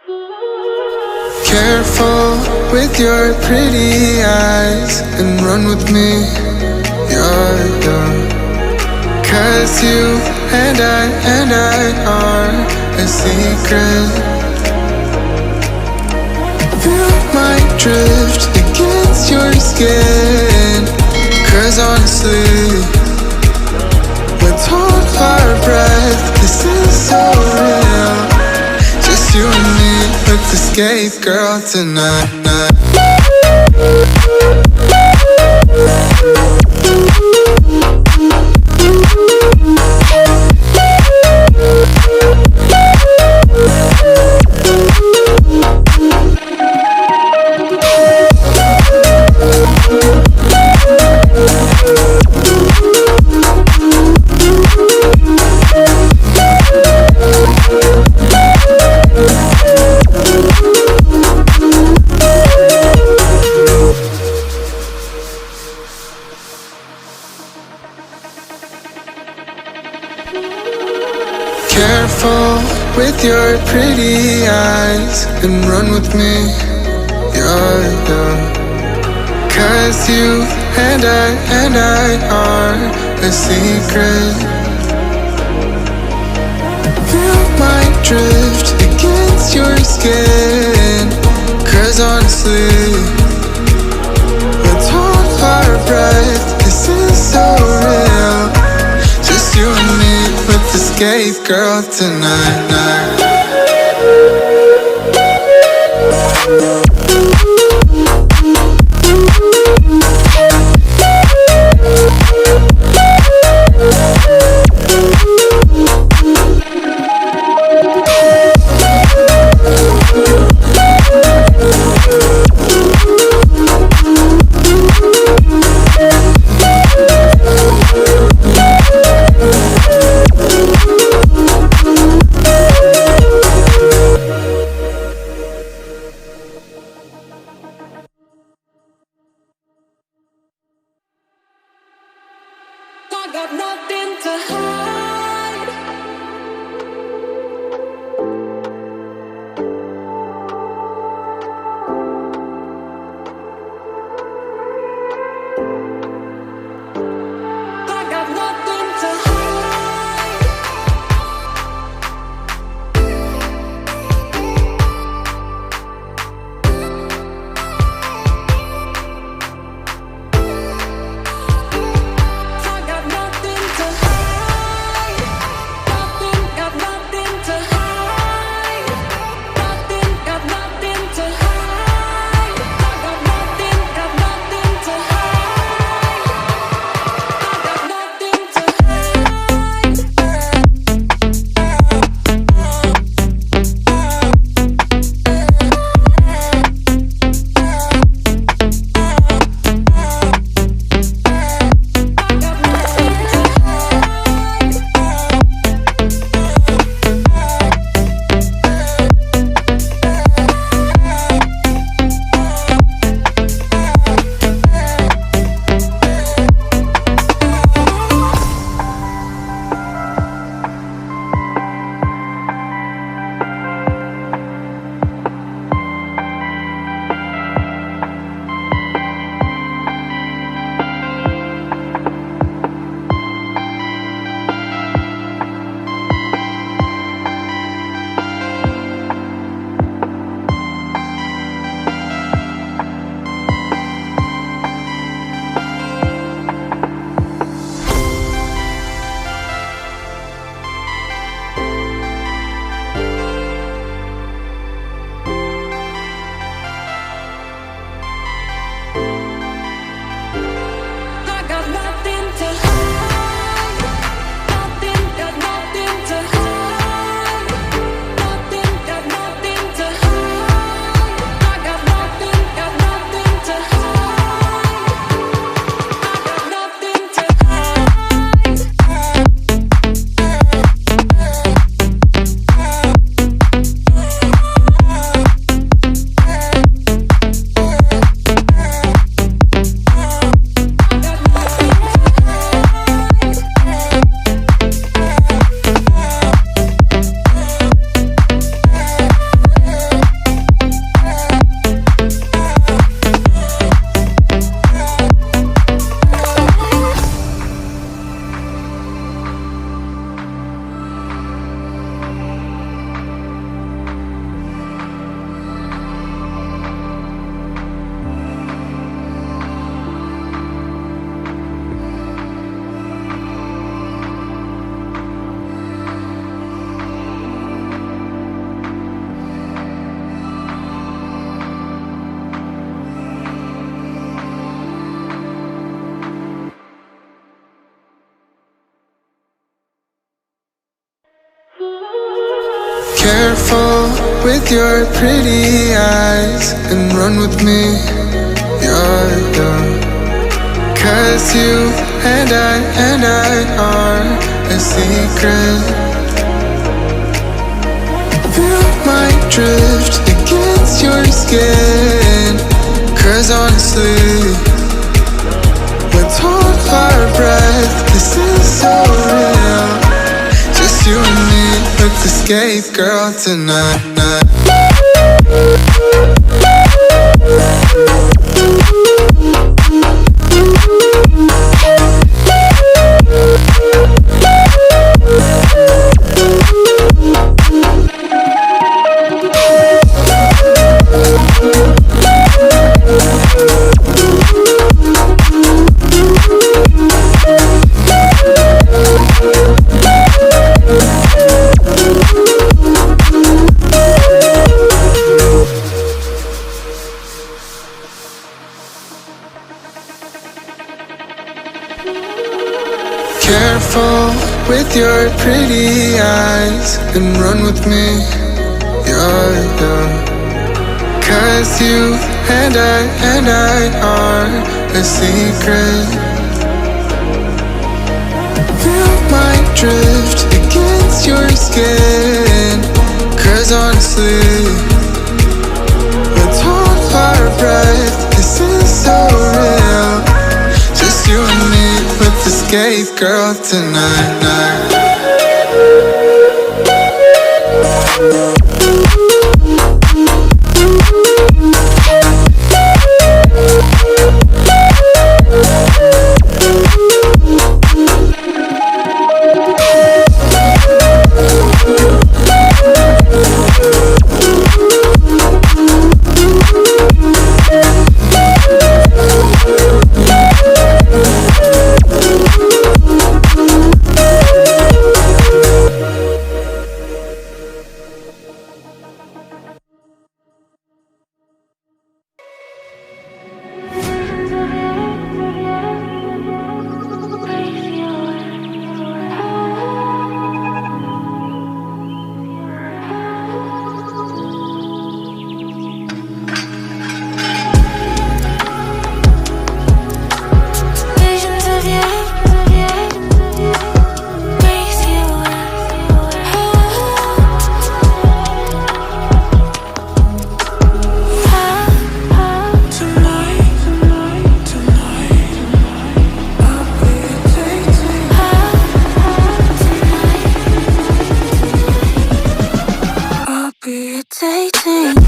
Careful with your pretty eyes and run with me, you're young. 'Cause you and I are a secret. Feel my drift against your skin. 'Cause honestly, let's hold our breath. This is so real. Just you and me, let's escape, girl, tonight. Careful with your pretty eyes and run with me, you're young. 'Cause you and I are a secret. Feel my drift against your skin. 'Cause honestly, let's hold our breath. This is so real. Just you and me, let's escape, girl, tonight. with your pretty eyes and run with me, yeah. Cause you and I are a secret. Feel my drift against your skin. Cause honestly, let's hold our breath. This is so real. Just you and me, let's escape, girl, tonight. Careful with your pretty eyes and run with me, yeah. Cause you and I are a secret. Feel my drift against your skin. Cause honestly, let's hold our breath. This is so real. Just you and me, let's escape, girl, tonight. Irritating.